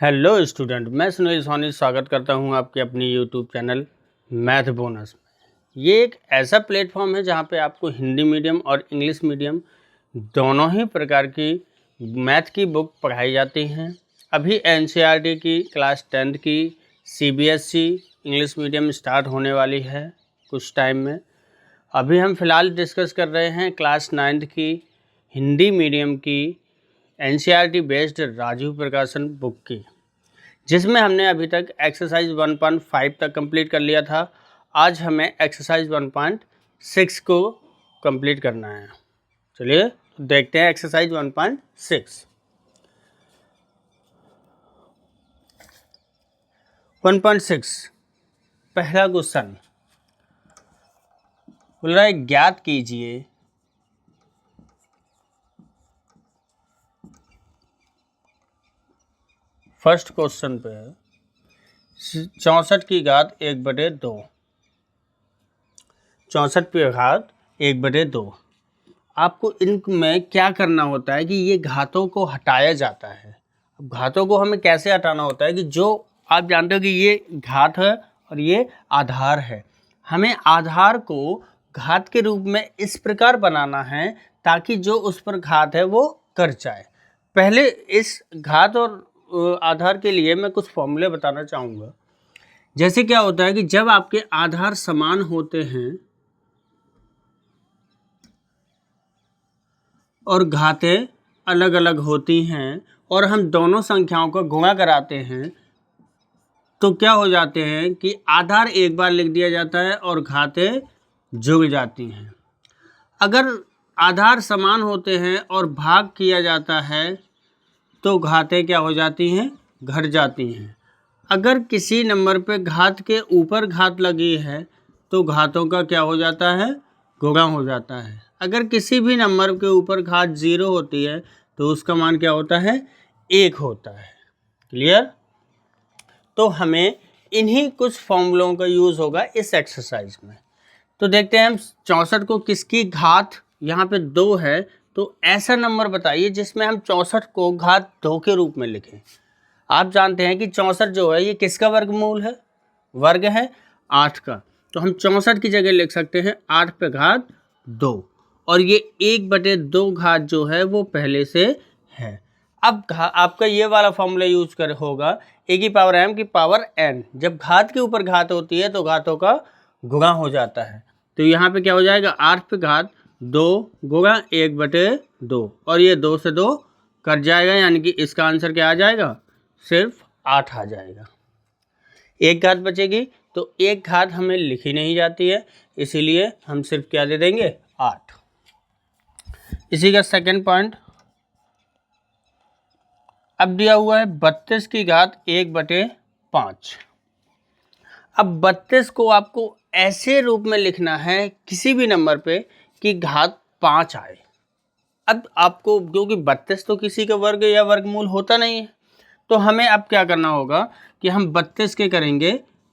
Hello student, मैं सुनील सोनी स्वागत करता हूं आपके अपनी यूट्यूब चैनल मैथ बोनस में। ये एक ऐसा प्लेटफॉर्म है जहां पे आपको हिंदी मीडियम और इंग्लिश मीडियम दोनों ही प्रकार की मैथ की बुक पढ़ाई जाती हैं। अभी एनसीईआरटी की क्लास 10th की सीबीएसई इंग्लिश मीडियम स्टार्ट होने वाली है कुछ टाइम में। अभी हम फ़िलहाल डिस्कस कर रहे हैं क्लास 9th की हिंदी मीडियम की एनसीईआरटी बेस्ड राजीव प्रकाशन बुक की, जिसमें हमने अभी तक एक्सरसाइज 1.5 तक कंप्लीट कर लिया था। आज हमें एक्सरसाइज 1.6 को कंप्लीट करना है। चलिए देखते हैं एक्सरसाइज 1.6। 1.6 पहला क्वेश्चन बोल रहा है ज्ञात कीजिए फर्स्ट क्वेश्चन पे है 64 की घात 1/2। 64 की घात 1/2। आपको इनमें क्या करना होता है कि ये घातों को हटाया जाता है। अब घातों को हमें कैसे हटाना होता है कि जो आप जानते हो कि ये घात है और ये आधार है। हमें आधार को घात के रूप में इस प्रकार बनाना है ताकि जो उस पर घात है वो कर जाए। पहले इस घात और आधार के लिए मैं कुछ फॉर्मूले बताना चाहूँगा। जैसे क्या होता है कि जब आपके आधार समान होते हैं और घातें अलग अलग होती हैं और हम दोनों संख्याओं को गुणा कराते हैं तो क्या हो जाते हैं कि आधार एक बार लिख दिया जाता है और घातें जुड़ जाती हैं। अगर आधार समान होते हैं और भाग किया जाता है तो घातें क्या हो जाती हैं, घट जाती हैं। अगर किसी नंबर पे घात के ऊपर घात लगी है तो घातों का क्या हो जाता है, गुणा हो जाता है। अगर किसी भी नंबर के ऊपर घात 0 होती है तो उसका मान क्या होता है, 1 होता है। क्लियर? तो हमें इन्हीं कुछ फॉर्मूलों का यूज़ होगा इस एक्सरसाइज में। तो देखते हैं हम 64 को किसकी घात, यहाँ पे 2 है तो ऐसा नंबर बताइए जिसमें हम 64 को घात 2 के रूप में लिखें। आप जानते हैं कि 64 जो है ये किसका वर्गमूल है, वर्ग है 8 का। तो हम 64 की जगह लिख सकते हैं 8 पे घात 2 और ये 1/2 घात जो है वो पहले से है। अब आपका ये वाला फॉर्मूला यूज कर होगा a की पावर m की पावर n। जब घात के ऊपर घात होती है तो घातों का गुणा हो जाता है। तो यहाँ पे क्या हो जाएगा, 8 पे घात 2 गुणा 1/2 और ये 2 से 2 कट जाएगा, यानी कि इसका आंसर क्या आ जाएगा, सिर्फ 8 आ जाएगा। एक घात बचेगी तो एक घात हमें लिखी नहीं जाती है, इसीलिए हम सिर्फ क्या दे देंगे, 8। इसी का सेकंड पॉइंट अब दिया हुआ है 32 की घात 1/5। अब 32 को आपको ऐसे रूप में लिखना है किसी भी नंबर पे कि घात 5 आए। अब आपको क्योंकि 32 तो किसी का वर्ग या वर्गमूल होता नहीं है तो हमें अब क्या करना होगा कि हम 32 के करेंगे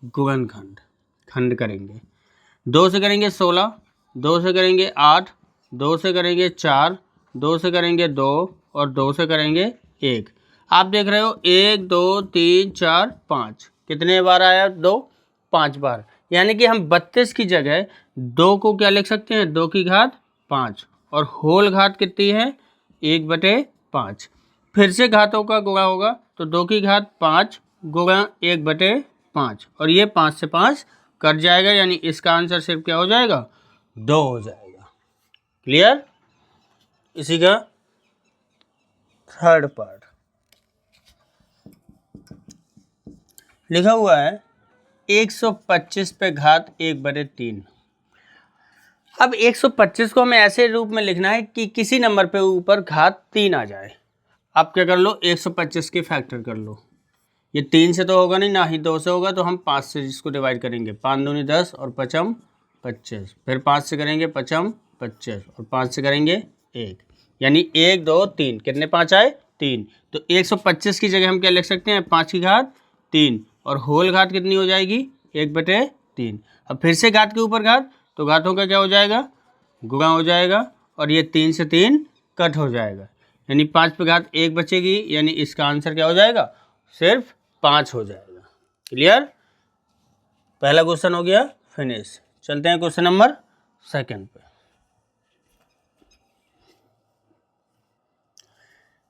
गुणनखंड, खंड करेंगे। 2 से करेंगे 16, 2 से करेंगे 8, 2 से करेंगे 4, 2 से करेंगे 2 और 2 से करेंगे 1। आप देख रहे हो 1 2 3 4 5 कितने बार आया, 2 5 बार। यानी कि हम 32 की जगह 2 को क्या लिख सकते हैं, 2 की घात 5 और होल घात कितनी है, 1/5। फिर से घातों का गुणा होगा तो 2 की घात 5 गुणा 1/5 और ये 5 से 5 कट जाएगा, यानी इसका आंसर सिर्फ क्या हो जाएगा, 2 हो जाएगा। क्लियर? इसी का थर्ड पार्ट लिखा हुआ है 125 पे घात 1/3। अब 125 को हमें ऐसे रूप में लिखना है कि किसी नंबर पे ऊपर घात 3 आ जाए। आप क्या कर लो, 125 के फैक्टर कर लो। ये 3 से तो होगा नहीं, ना ही 2 से होगा, तो हम 5 से इसको डिवाइड करेंगे। 5 दूनी 10 और 5 25, फिर 5 से करेंगे 5 25 और 5 से करेंगे 1, यानी 1 2 3 कितने 5 आए, 3। तो 125 की जगह हम क्या लिख सकते हैं, 5 की घात 3 और होल घात कितनी हो जाएगी, 1/3। अब फिर से घात के ऊपर घात तो घातों का क्या हो जाएगा, गुणा हो जाएगा और ये 3 से 3 कट हो जाएगा, यानी 5 पे घात 1 बचेगी, यानी इसका आंसर क्या हो जाएगा, सिर्फ 5 हो जाएगा। क्लियर? पहला क्वेश्चन हो गया फिनिश। चलते हैं क्वेश्चन नंबर सेकंड पे।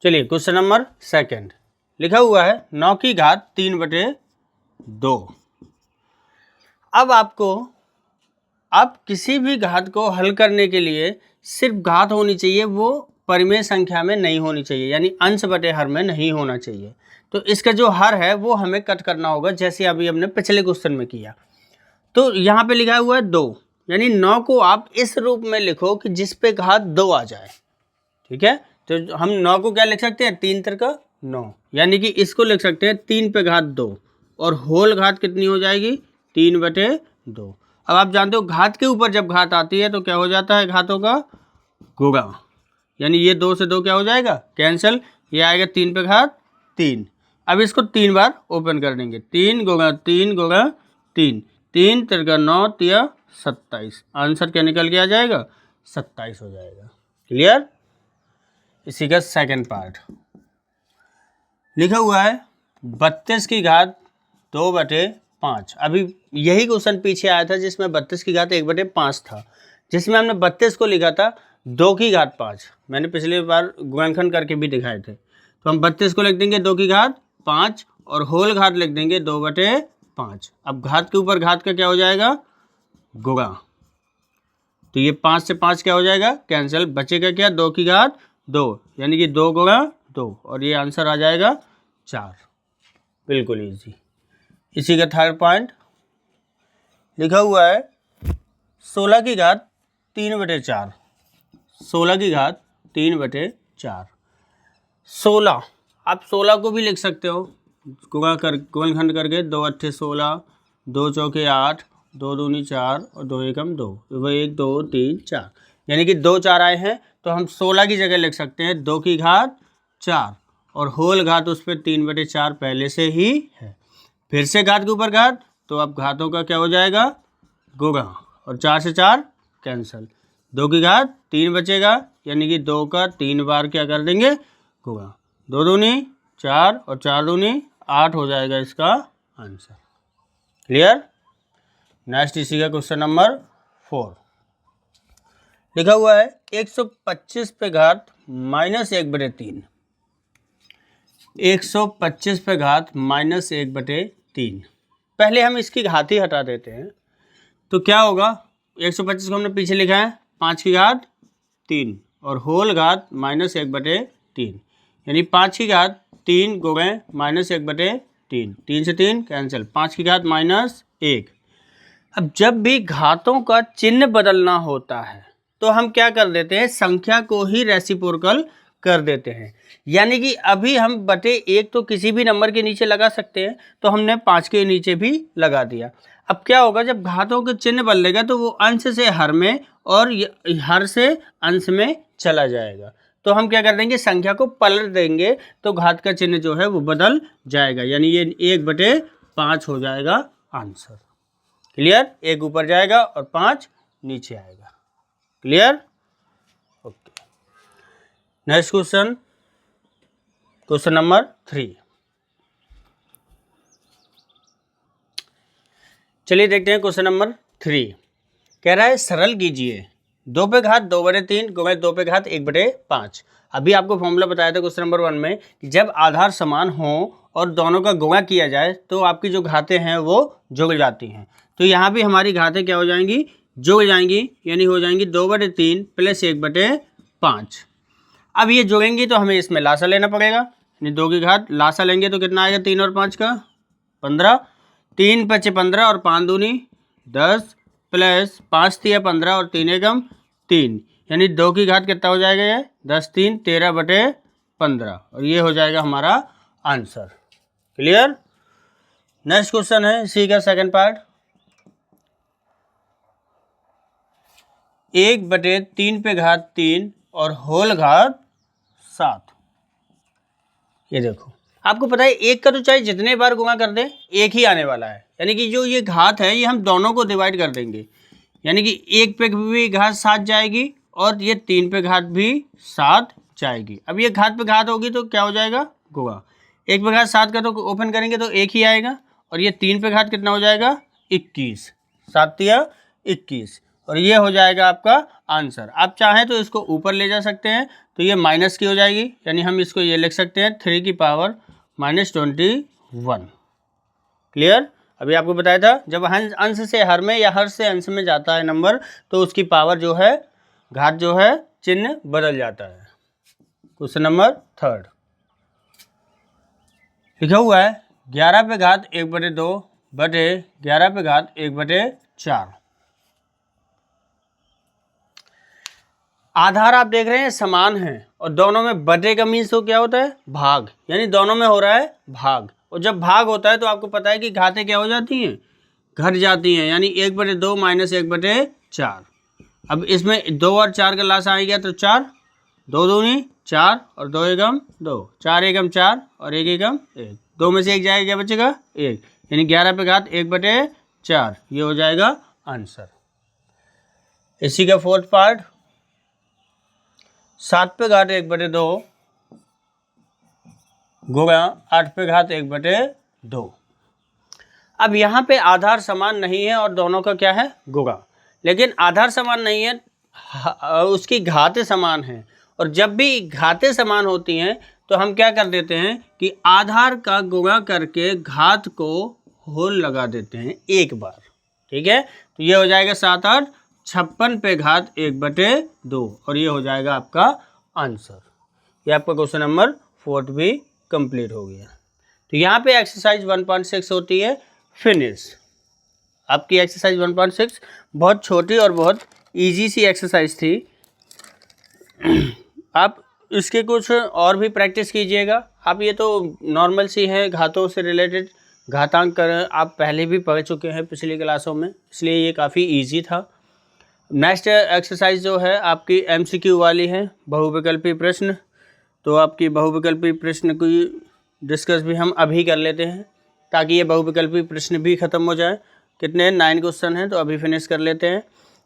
चलिए क्वेश्चन नंबर सेकंड लिखा हुआ है 9 की घात 3/2। अब आप किसी भी घात को हल करने के लिए सिर्फ घात होनी चाहिए, वो परिमेय संख्या में नहीं होनी चाहिए, यानी अंश बटे हर में नहीं होना चाहिए। तो इसका जो हर है वो हमें कट करना होगा, जैसे अभी हमने पिछले क्वेश्चन में किया। तो यहाँ पे लिखा हुआ है 2, यानी 9 को आप इस रूप में लिखो कि जिस पे घात 2 आ जाए। ठीक है, तो हम 9 को क्या लिख सकते हैं, 3 3 का 9, यानी कि इसको लिख सकते हैं 3 पे घात 2 और होल घात कितनी हो जाएगी, 3/2। अब आप जानते हो घात के ऊपर जब घात आती है तो क्या हो जाता है, घातों का गुणा, यानी ये 2 से 2 क्या हो जाएगा, कैंसिल, ये आएगा 3 पे घात 3। अब इसको 3 बार ओपन कर देंगे, 3 गुणा 3 गुणा 3, 3 3 का 9 3 27, आंसर क्या निकल के आ जाएगा, 27 हो जाएगा। क्लियर? इसी का सेकंड पार्ट लिखा हुआ है 32 की घात 2/5। अभी यही क्वेश्चन पीछे आया था जिसमें 32 की घात 1/5 था, जिसमें हमने 32 को लिखा था 2 की घात 5। मैंने पिछली बार गुणनखंड करके भी दिखाए थे। तो हम 32 को लिख देंगे 2 की घात 5 और होल घात लिख देंगे 2/5। अब घात के ऊपर घात का क्या हो जाएगा, गुणा, तो ये 5 से 5 क्या हो जाएगा, कैंसिल, बचेगा क्या, 2 की घात 2, यानी कि 2 गुणा 2 और ये आंसर आ जाएगा 4। बिल्कुल ईजी। इसी का थर्ड पॉइंट लिखा हुआ है 16 की घात 3/4। 16 की घात 3/4। 16 आप 16 को भी लिख सकते हो गुणनखंड करके, 2 8 16, 2 चौके 8, 2 दूनी 4 और 2 एकम 2, वो 1 2 3 4, यानी कि 2 4 आए हैं तो हम 16 की जगह लिख सकते हैं 2 की घात 4 और होल घात उस पर 3/4 पहले से ही है। फिर से घात के ऊपर घात, तो अब घातों का क्या हो जाएगा, गुणा, और 4 से 4 कैंसिल, 2 की घात 3 बचेगा, यानी कि 2 का 3 बार क्या कर देंगे, गुणा, 2 दूनी 4 और 4 दूनी 8 हो जाएगा इसका आंसर। क्लियर? नेक्स्ट इसी का क्वेश्चन नंबर 4 लिखा हुआ है 125 पे घात -1/3। 125 पे घात -1/3। पहले हम इसकी घात ही हटा देते हैं, तो क्या होगा, 125 को हमने पीछे लिखा है 5 की घात 3 और होल घात -1/3, यानी 5 की घात 3 गुणे -1/3, 3 से 3 कैंसिल, 5 की घात -1। अब जब भी घातों का चिन्ह बदलना होता है तो हम क्या कर देते हैं, संख्या को ही रेसिप्रोकल कर देते हैं, यानी कि अभी हम बटे 1 तो किसी भी नंबर के नीचे लगा सकते हैं, तो हमने 5 के नीचे भी लगा दिया। अब क्या होगा, जब घातों के चिन्ह बदलेगा तो वो अंश से हर में और हर से अंश में चला जाएगा, तो हम क्या कर देंगे, संख्या को पलट देंगे तो घात का चिन्ह जो है वो बदल जाएगा, यानी ये 1/5 हो जाएगा आंसर। क्लियर? 1 ऊपर जाएगा और 5 नीचे आएगा। Clear? Okay. Next question, question number 3। चलिए देखते हैं क्वेश्चन नंबर 3। कह रहा है सरल कीजिए 2 पे घात 2/3 गुणे 2 पे घात 1/5। अभी आपको फॉर्मूला बताया था क्वेश्चन नंबर 1 में कि जब आधार समान हो और दोनों का गुणा किया जाए तो आपकी जो घातें हैं वो जुड़ जाती हैं। तो यहाँ भी हमारी घातें क्या हो जाएंगी, जुड़ जाएंगी, यानी हो जाएंगी 2/3 + 1/5। अब ये जुड़ेंगी तो हमें इसमें लासा लेना पड़ेगा, यानी 2 की घात लासा लेंगे तो कितना आएगा, 3 और 5 का 15, 3 × 5 = 15 और 5 दूनी 10 प्लस 5 × 3 = 15 और 3 एकम 3, यानी 2 की घात कितना हो जाएगा, ये 10 3 13/15 और ये हो जाएगा हमारा आंसर। क्लियर? नेक्स्ट क्वेश्चन है इसी का सेकंड पार्ट, 1/3 पे घात 3 और होल घात 7। ये देखो, आपको पता है 1 का तो चाहे जितने बार गुणा कर दे 1 ही आने वाला है, यानी कि जो ये घात है ये हम दोनों को डिवाइड कर देंगे, यानी कि 1 पे भी घात 7 जाएगी और ये 3 पे घात भी 7 जाएगी। अब ये घात पे घात होगी तो क्या हो जाएगा, गुणा, 1 पे घात 7 का तो ओपन करेंगे तो 1 ही आएगा, और ये 3 पे घात कितना हो जाएगा 21, 7 या 21, और ये हो जाएगा आपका आंसर। आप चाहें तो इसको ऊपर ले जा सकते हैं, तो ये माइनस की हो जाएगी, यानी हम इसको ये लिख सकते हैं 3 की पावर -21। क्लियर? अभी आपको बताया था जब अंश से हर में या हर से अंश में जाता है नंबर, तो उसकी पावर जो है, घात जो है, चिन्ह बदल जाता है। क्वेश्चन नंबर 3 लिखा हुआ है 11 पे घात 1/2 बटे 11 पे घात 1/4। आधार आप देख रहे हैं समान है, और दोनों में बटे का मीन्स तो क्या होता है भाग, यानी दोनों में हो रहा है भाग, और जब भाग होता है तो आपको पता है कि घातें क्या हो जाती हैं, घट जाती हैं, यानी 1/2 माइनस 1/4। अब इसमें 2 और 4 का लासा आ गया तो 4, 2 दूनी 4 और 2 एकम 2, 4 एकम 4 और 1 एकम 1, 2 में से 1 जाएगा, क्या बचेगा 1, यानी 11 पे घात 1/4, ये हो जाएगा आंसर। इसी का 4th पार्ट 7 पे घात 1/2 गुणा 8 पे घात 1/2। अब यहाँ पे आधार समान नहीं है और दोनों का क्या है गुणा, लेकिन आधार समान नहीं है, उसकी घातें समान हैं, और जब भी घातें समान होती हैं तो हम क्या कर देते हैं कि आधार का गुणा करके घात को होल लगा देते हैं एक बार। ठीक है, तो ये हो जाएगा 7 8 56 पे घात 1/2, और ये हो जाएगा आपका आंसर। ये आपका क्वेश्चन नंबर 4 भी कंप्लीट हो गया। तो यहाँ पे एक्सरसाइज 1.6 होती है फिनिश। आपकी एक्सरसाइज 1.6 बहुत छोटी और बहुत इजी सी एक्सरसाइज थी। आप इसके कुछ और भी प्रैक्टिस कीजिएगा। आप ये तो नॉर्मल सी है, घातों से रिलेटेड घातांक कर आप पहले भी पढ़ चुके हैं पिछली क्लासों में, इसलिए ये काफ़ी इजी था। नेक्स्ट एक्सरसाइज जो है आपकी MCQ वाली है, बहुविकल्पी प्रश्न। तो आपकी बहुविकल्पी प्रश्न की डिस्कस भी हम अभी कर लेते हैं, ताकि ये बहुविकल्पी प्रश्न भी ख़त्म हो जाए। कितने 9 क्वेश्चन हैं, तो अभी फिनिश कर लेते हैं।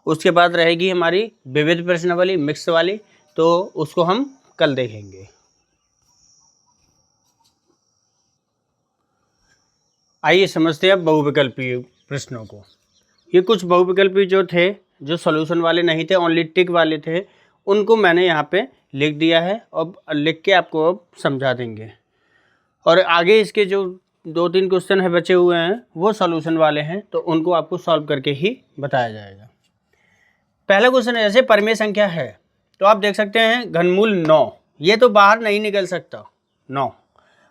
उसके बाद रहेगी हमारी विविध प्रश्न वाली, मिक्स वाली, तो उसको हम कल देखेंगे। आइए समझते हैं बहुविकल्पी प्रश्नों को। ये कुछ बहुविकल्पी जो थे, जो सॉल्यूशन वाले नहीं थे, ओनली टिक वाले थे, उनको मैंने यहाँ पे लिख दिया है, और लिख के आपको अब समझा देंगे। और आगे इसके जो 2-3 क्वेश्चन है बचे हुए हैं, वो सॉल्यूशन वाले हैं, तो उनको आपको सॉल्व करके ही बताया जाएगा। पहला क्वेश्चन है, जैसे परिमेय संख्या है, तो आप देख सकते हैं घनमूल 9, ये तो बाहर नहीं निकल सकता 9।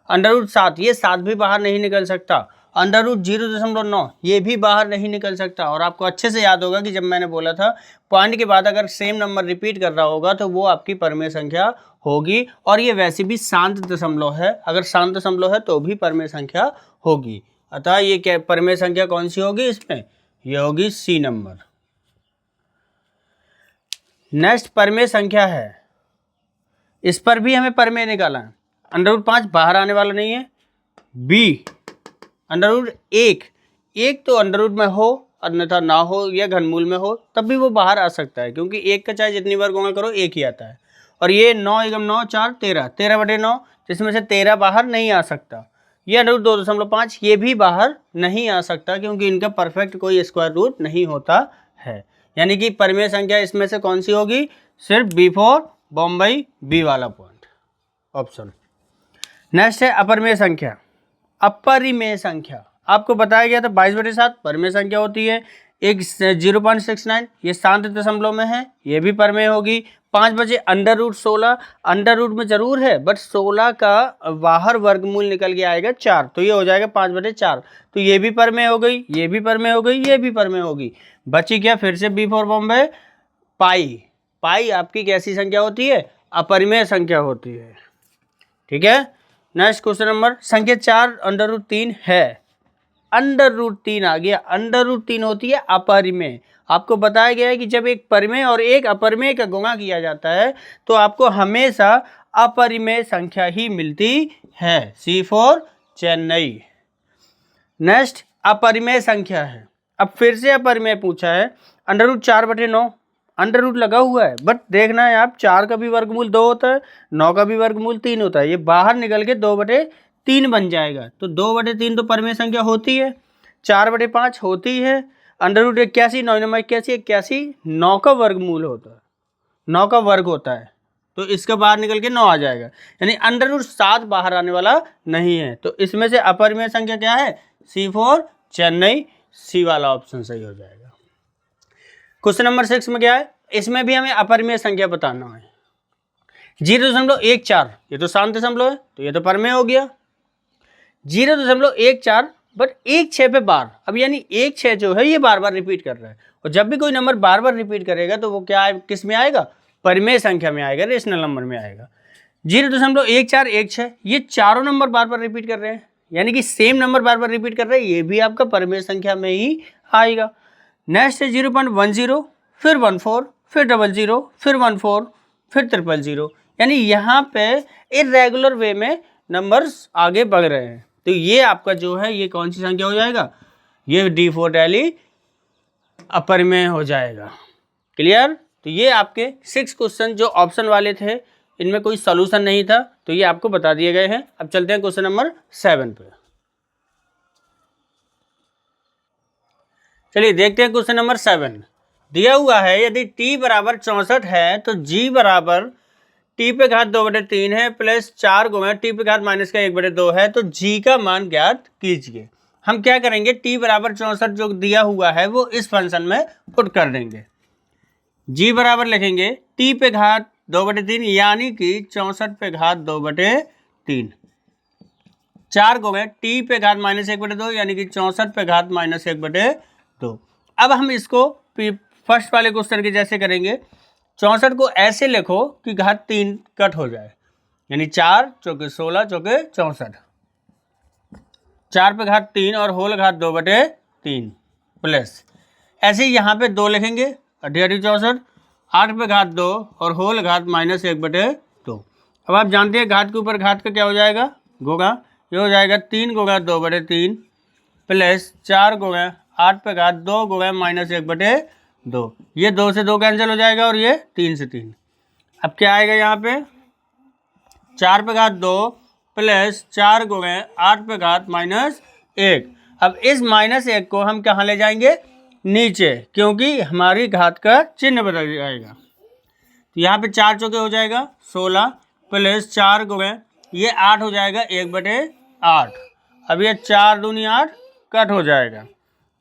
√7, ये 7 भी बाहर नहीं निकल सकता। √0.9, ये भी बाहर नहीं निकल सकता। और आपको अच्छे से याद होगा कि जब मैंने बोला था पॉइंट के बाद अगर सेम नंबर रिपीट कर रहा होगा तो वो आपकी परिमेय संख्या होगी, और ये वैसे भी शांत दशमलव है, अगर शांत दशमलव है तो भी परिमेय संख्या होगी। अतः ये क्या परिमेय संख्या कौन सी होगी इसमें, ये होगी C नंबर। नेक्स्ट परिमेय संख्या है, इस पर भी हमें परिमेय निकालना है। √5 बाहर आने वाला नहीं है। B √1, एक तो अंडर में हो अन्यथा ना हो, या घनमूल में हो, तब भी वो बाहर आ सकता है, क्योंकि एक का चाहे जितनी बार गुणा करो एक ही आता है। और ये 9 एकम 9 4 13, 13/9, जिसमें से 13 बाहर नहीं आ सकता। ये √2.5, ये भी बाहर नहीं आ सकता, क्योंकि इनका परफेक्ट कोई स्क्वायर रूट नहीं होता है। यानी कि परिमेय संख्या इसमें से कौन सी होगी, सिर्फ B4 बॉम्बई B वाला पॉइंट ऑप्शन। नेक्स्ट है अपरिमेय संख्या। अपरिमेय संख्या आपको बताया गया था 22/7 परिमेय संख्या होती है। एक 0.69, ये शांत दशमलव में है, ये भी परिमेय होगी। 5 बजे √16, अंडर रूट में जरूर है, बट 16 का बाहर वर्गमूल निकल के आएगा 4, तो ये हो जाएगा 5/4, तो ये भी परिमेय हो गई, ये भी परिमेय हो गई, ये भी परिमेय होगी। बची क्या, फिर से B4 बॉम्बे पाई। पाई आपकी कैसी संख्या होती है, अपरिमेय संख्या होती है। ठीक है, नेक्स्ट क्वेश्चन नंबर संख्या 4 √3 है। √3 आ गया, √3 होती है अपरिमेय। आपको बताया गया है कि जब एक परिमेय और एक अपरिमेय का गुणा किया जाता है तो आपको हमेशा अपरिमेय संख्या ही मिलती है। C4 चेन्नई। नेक्स्ट अपरिमेय संख्या है, अब फिर से अपरिमेय पूछा है। √4/9, अंडर रूट लगा हुआ है, बट देखना है आप 4 का भी वर्गमूल 2 होता है, 9 का भी वर्गमूल 3 होता है, ये बाहर निकल के 2/3 3 बन जाएगा। तो 2/3 तो परिमेय संख्या होती है, 4/5 होती है, √ 81, 9 81, 81 9 का वर्गमूल होता है, 9 का वर्ग होता है। तो इसका बाहर निकल के 9 आ जाएगा, यानी √7 बाहर आने वाला नहीं है। तो इसमें से अपरिमेय संख्या क्या है? C4 चेन्नई, सी वाला ऑप्शन सही हो जाएगा। क्वेश्चन नंबर 6 में क्या है? इसमें भी हमें अपरिमेय संख्या बताना है। 0.14 ये तो शांत दशमलव है, तो ये तो परिमेय हो गया। 0.14 बट 1/6 पे बार, अब यानी 1/6 जो है ये बार बार रिपीट कर रहा है, और जब भी कोई नंबर बार बार रिपीट करेगा तो वो क्या है, किस में आएगा? परिमेय संख्या में आएगा, रेशनल नंबर में आएगा। 0.1416 ये चारों नंबर बार बार रिपीट कर रहे हैं, यानी कि सेम नंबर बार बार रिपीट कर रहे हैं, ये भी आपका परिमेय संख्या में ही आएगा। नेक्स्ट है 0.10, फिर 14, फिर 00, फिर 14, फिर 000, यानी यहाँ पे इरेगुलर वे में नंबर्स आगे बढ़ रहे हैं। तो ये आपका जो है ये कौन सी संख्या हो जाएगा? ये D4 टैली अपरिमेय हो जाएगा। क्लियर? तो ये आपके 6 क्वेश्चन जो ऑप्शन वाले थे, इनमें कोई सॉल्यूशन नहीं था, तो ये आपको बता दिए गए हैं। अब चलते हैं क्वेश्चन नंबर 7 पे। चलिए देखते हैं क्वेश्चन नंबर 7। दिया हुआ है यदि t बराबर 64 है तो g बराबर t पे घात 2/3 है प्लस 4 गुणा t पे घात माइनस का 1/2 है, तो g का मान ज्ञात कीजिए। हम क्या करेंगे, t बराबर 64 जो दिया हुआ है वो इस फंक्शन में पुट कर देंगे। g बराबर लिखेंगे t पे घात 2/3 यानी कि 64 पे घात 2/3, 4 गुणा t पे घात माइनस 1/2 यानी कि 64 पे घात माइनस 1/2। अब हम इसको फर्स्ट वाले क्वेश्चन के जैसे करेंगे। 64 को ऐसे लिखो कि घात 3 कट हो जाए, यानी 4 चौके 16 चौके 64, 4 पे घात 3 और होल घात 2/3 प्लस ऐसे ही यहाँ पे 2 लिखेंगे, 64, 8 पे घात 2 और होल घात माइनस 1/2। अब आप जानते हैं घात के ऊपर घात का क्या हो जाएगा? गुणा। ये हो जाएगा 3 गुणा 2/3 प्लस 4 गुणा 8 पे घात 2 गुणा माइनस 1/2। ये 2 से 2 कैंसिल हो जाएगा और ये 3 से 3। अब क्या आएगा यहाँ पे? 4 पे घात 2 प्लस 4 गुणा 8 पे घात माइनस 1। अब इस -1 को हम कहाँ ले जाएंगे? नीचे, क्योंकि हमारी घात का चिन्ह बदल जाएगा। तो यहाँ पे 4 चौके हो जाएगा 16 प्लस 4 गुणा ये 8 हो जाएगा 1/8। अब ये 4 दूनी 8 कट हो जाएगा,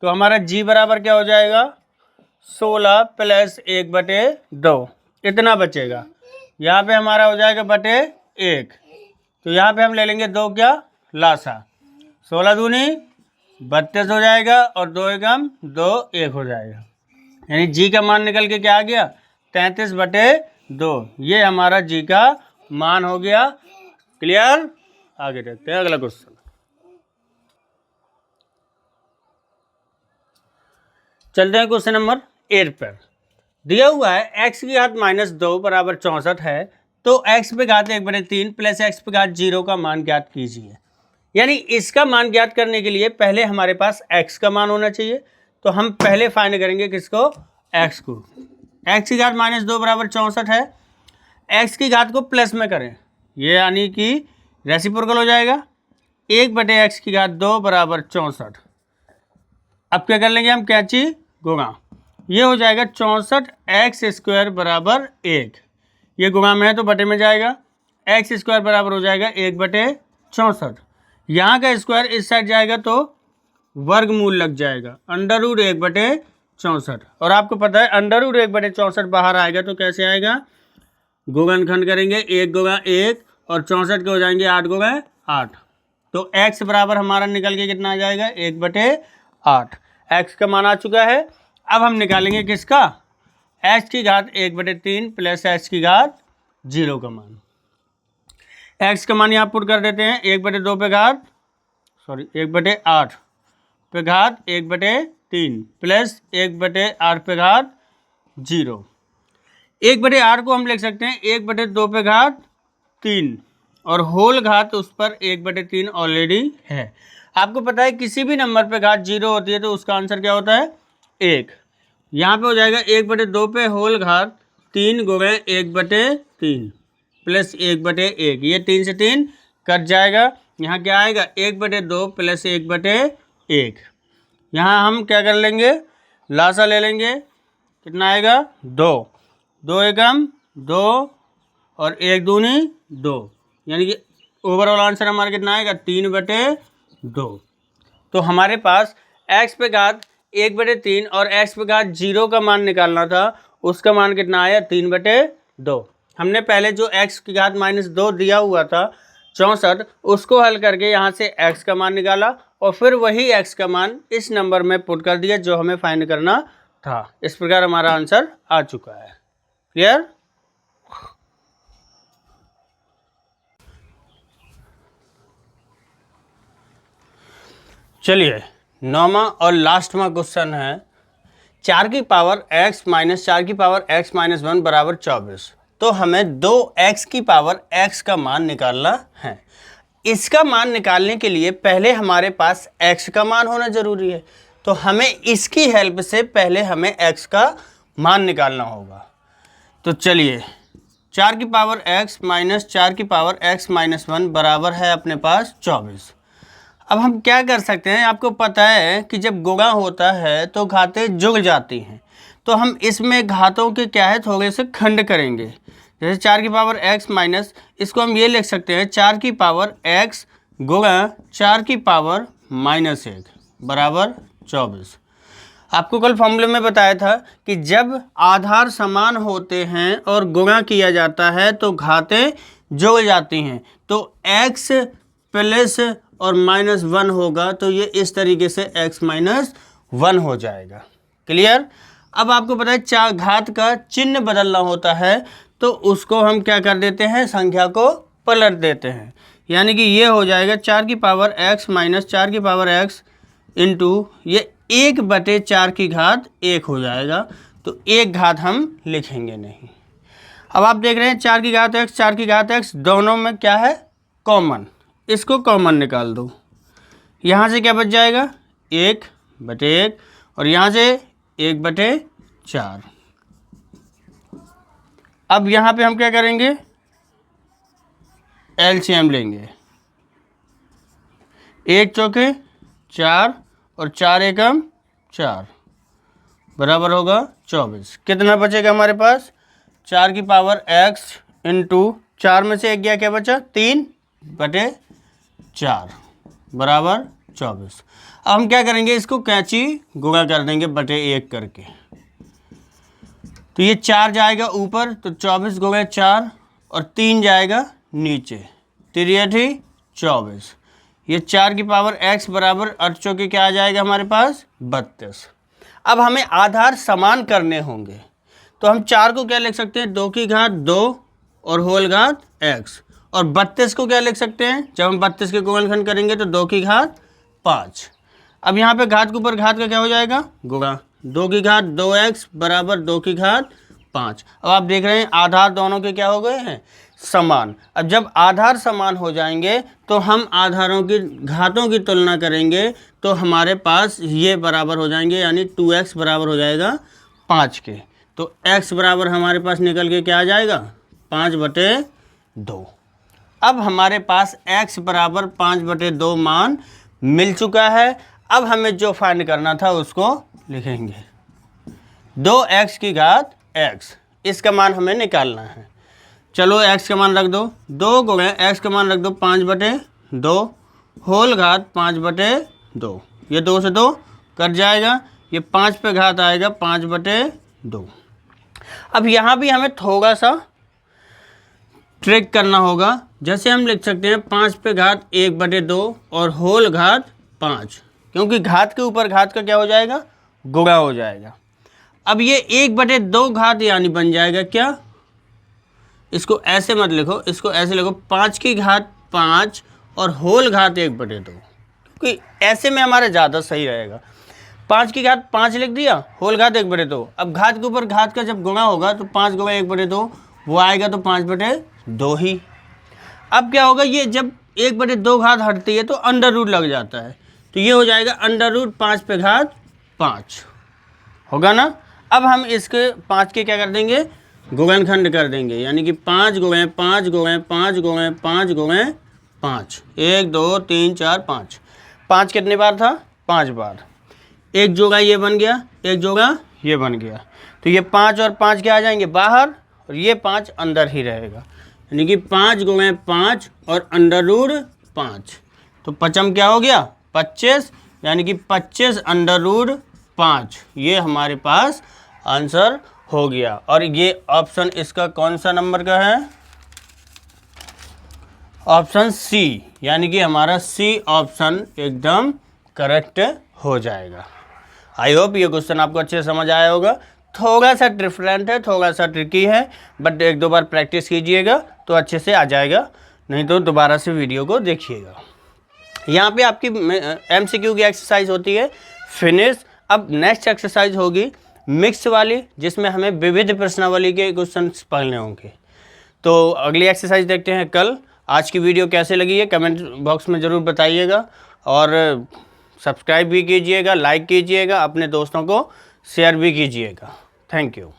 तो हमारा g बराबर क्या हो जाएगा? 16 प्लस 1/2 इतना बचेगा। यहाँ पे हमारा हो जाएगा बटे 1, तो यहाँ पे हम ले लेंगे 2 क्या लासा, 16 दूनी 32 हो जाएगा और 2 एकम 2 1 हो जाएगा, यानी जी का मान निकल के क्या आ गया? 33/2। ये हमारा जी का मान हो गया। क्लियर? आगे देखते हैं अगला क्वेश्चन। चलते हैं क्वेश्चन नंबर 8 पर। दिया हुआ है x की घात -2 बराबर 64 है, तो x पे घात 1/3 प्लस x पे घात 0 का मान ज्ञात कीजिए। यानी इसका मान ज्ञात करने के लिए पहले हमारे पास x का मान होना चाहिए, तो हम पहले फाइंड करेंगे किसको? x को। x की घात -2 बराबर 64 है, x की घात को प्लस में करें, ये यानी कि रेसिप्रोकल हो जाएगा। 1/x की घात 2 बराबर 64। अब क्या कर लेंगे हम? कैंची गुणा, ये हो जाएगा 64x² बराबर 1। ये गुणा में है तो बटे में जाएगा, x² बराबर हो जाएगा 1/64। यहाँ का स्क्वायर इस साइड जाएगा तो वर्गमूल लग जाएगा, √1/64। और आपको पता है √1/64 बाहर आएगा तो कैसे आएगा? गुणनखंड करेंगे, 1 गुणा 1 और 64 के हो जाएंगे 8 गुणा 8। तो x बराबर हमारा निकल के कितना आ जाएगा? 1/8। x का मान आ चुका है। अब हम निकालेंगे किसका? x की घात 1/3 प्लस x की घात 0 का मान। x का मान यहाँ पुट कर देते हैं, 1/2 पे घात 1/8 पे घात 1/3 प्लस 1/8 पे घात 0। 1/8 को हम लिख सकते हैं 1/2 पे घात 3 और होल घात उस पर 1/3 ऑलरेडी है। आपको पता है किसी भी नंबर पे घात 0 होती है तो उसका आंसर क्या होता है? 1। यहाँ पे हो जाएगा 1/2 पे होल घात 3 गुणा 1/3 प्लस 1/1। ये 3 से 3 कट जाएगा यहाँ क्या आएगा 1/2 प्लस 1/1। यहाँ हम क्या कर लेंगे, लासा ले लेंगे, कितना आएगा 2, 2 एकम 2 और 1 दूनी 2, यानी कि ओवरऑल आंसर हमारा कितना आएगा 3/2। तो हमारे पास x पे घात 1/3 और x पे घात 0 का मान निकालना था, उसका मान कितना आया 3/2। हमने पहले जो x की घात -2 दिया हुआ था 64, उसको हल करके यहाँ से x का मान निकाला और फिर वही x का मान इस नंबर में पुट कर दिया जो हमें फाइंड करना था। इस प्रकार हमारा आंसर आ चुका है। क्लियर? चलिए 9वां और लास्टवां क्वेश्चन है 4 की पावर x माइनस 4 की पावर x माइनस 1 बराबर 24। तो हमें 2x की पावर x का मान निकालना है। इसका मान निकालने के लिए पहले हमारे पास x का मान होना जरूरी है, तो हमें इसकी हेल्प से पहले हमें x का मान निकालना होगा। तो चलिए 4 की पावर x माइनस 4 की पावर x माइनस 1 बराबर है अपने पास 24। अब हम क्या कर सकते हैं, आपको पता है कि जब गुणा होता है तो घातें जुड़ जाती हैं, तो हम इसमें घातों के क्या है थोड़े से खंड करेंगे। जैसे 4 की पावर x माइनस, इसको हम ये लिख सकते हैं 4 की पावर x गुणा 4 की पावर -1 बराबर 24। आपको कल फॉर्मूले में बताया था कि जब आधार समान होते हैं और गुणा किया जाता है तो घातें जुड़ जाती हैं, तो x प्लस और -1 होगा, तो ये इस तरीके से x -1 हो जाएगा। क्लियर? अब आपको पता है घात का चिन्ह बदलना होता है, तो उसको हम क्या कर देते हैं, संख्या को पलट देते हैं। यानी कि ये हो जाएगा 4 की पावर x माइनस 4 की पावर x इंटू ये 1/4 की घात 1 हो जाएगा। तो एक घात हम लिखेंगे नहीं। अब आप देख रहे हैं 4 की घात x 4 की घात x दोनों में क्या है कॉमन, इसको कॉमन निकाल दो। यहाँ से क्या बच जाएगा 1/1 और यहाँ से 1/4। अब यहाँ पे हम क्या करेंगे, एलसीएम लेंगे। 1 चौके 4 और 4 एकम 4 बराबर होगा 24। कितना बचेगा हमारे पास 4 की पावर x इंटू 4 में से 1 गया, क्या बचा 3/4 बराबर 24। अब हम क्या करेंगे, इसको कैंची गुणा कर देंगे बटे 1 करके। तो ये 4 जाएगा ऊपर, तो 24 गुणा 4 और 3 जाएगा नीचे, 3 24। ये 4 की पावर x बराबर 8 चौके क्या आ जाएगा हमारे पास 32। अब हमें आधार समान करने होंगे, तो हम 4 को क्या लिख सकते हैं 2 की घात 2 और होल घात x, और 32 को क्या लिख सकते हैं, जब हम 32 के गुणनखंड करेंगे तो 2 की घात 5। अब यहाँ पे घात के ऊपर घात का क्या हो जाएगा गुणा, 2 की घात 2x बराबर 2 की घात 5। अब आप देख रहे हैं आधार दोनों के क्या हो गए हैं समान। अब जब आधार समान हो जाएंगे तो हम आधारों की घातों की तुलना करेंगे, तो हमारे पास ये बराबर हो जाएंगे, यानी 2x बराबर हो जाएगा 5 के। तो x बराबर हमारे पास निकल के क्या आ जाएगा 5/2। अब हमारे पास x बराबर 5/2 मान मिल चुका है। अब हमें जो फाइंड करना था उसको लिखेंगे 2x की घात x, इसका मान हमें निकालना है। चलो x का मान रख दो, 2 गुणे x का मान रख दो 5/2 होल घात 5/2। ये 2 से 2 कट जाएगा, ये 5 पे घात आएगा 5/2। अब यहाँ भी हमें थोड़ा सा ट्रिक करना होगा। जैसे हम लिख सकते हैं 5 पे घात 1/2 और होल घात 5, क्योंकि घात के ऊपर घात का क्या हो जाएगा गुणा हो जाएगा। अब ये 1/2 घात यानी बन जाएगा क्या, इसको ऐसे मत लिखो, इसको ऐसे लिखो 5 की घात 5 और होल घात 1/2, क्योंकि ऐसे में हमारा ज़्यादा सही रहेगा। 5 की घात 5 लिख दिया, होल घात 1/2। अब घात के ऊपर घात का जब गुणा होगा तो 5 गुणा 1/2 वो आएगा, तो 5/2 ही। अब क्या होगा, ये जब 1/2 घात हटती है तो अंडर रूट लग जाता है, तो ये हो जाएगा अंडर रूट 5 पे घात 5 होगा ना। अब हम इसके 5 के क्या कर देंगे गुणनखंड कर देंगे, यानी कि 5 गुणे 5 गुणे 5 गुणे 5 गुणे 5, 1 2 3 4 5, 5 कितने बार था? 5 बार। एक जोड़ा ये बन गया, एक जोड़ा ये बन गया, तो ये 5 और 5 क्या आ जाएंगे? बाहर, और ये 5 अंदर ही रहेगा, यानी कि 5 गुणे 5 और √5, तो पचम क्या हो गया? 25, यानी कि 25 √5, ये हमारे पास आंसर हो गया। और ये ऑप्शन इसका कौन सा नंबर का है? ऑप्शन सी, यानी कि हमारा सी ऑप्शन एकदम करेक्ट हो जाएगा। आई होप ये क्वेश्चन आपको अच्छे से समझ आया होगा। थोड़ा सा डिफरेंट है, थोड़ा सा ट्रिकी है, बट एक दो बार प्रैक्टिस कीजिएगा तो अच्छे से आ जाएगा, नहीं तो दोबारा से वीडियो को देखिएगा। यहाँ पे आपकी MCQ की एक्सरसाइज होती है फिनिश। अब नेक्स्ट एक्सरसाइज होगी मिक्स वाली, जिसमें हमें विविध प्रश्नावली के क्वेश्चन पढ़ने होंगे। तो अगली एक्सरसाइज देखते हैं कल। आज की वीडियो कैसे लगी है कमेंट बॉक्स में ज़रूर बताइएगा, और सब्सक्राइब भी कीजिएगा, लाइक कीजिएगा, अपने दोस्तों को शेयर भी कीजिएगा। Thank you.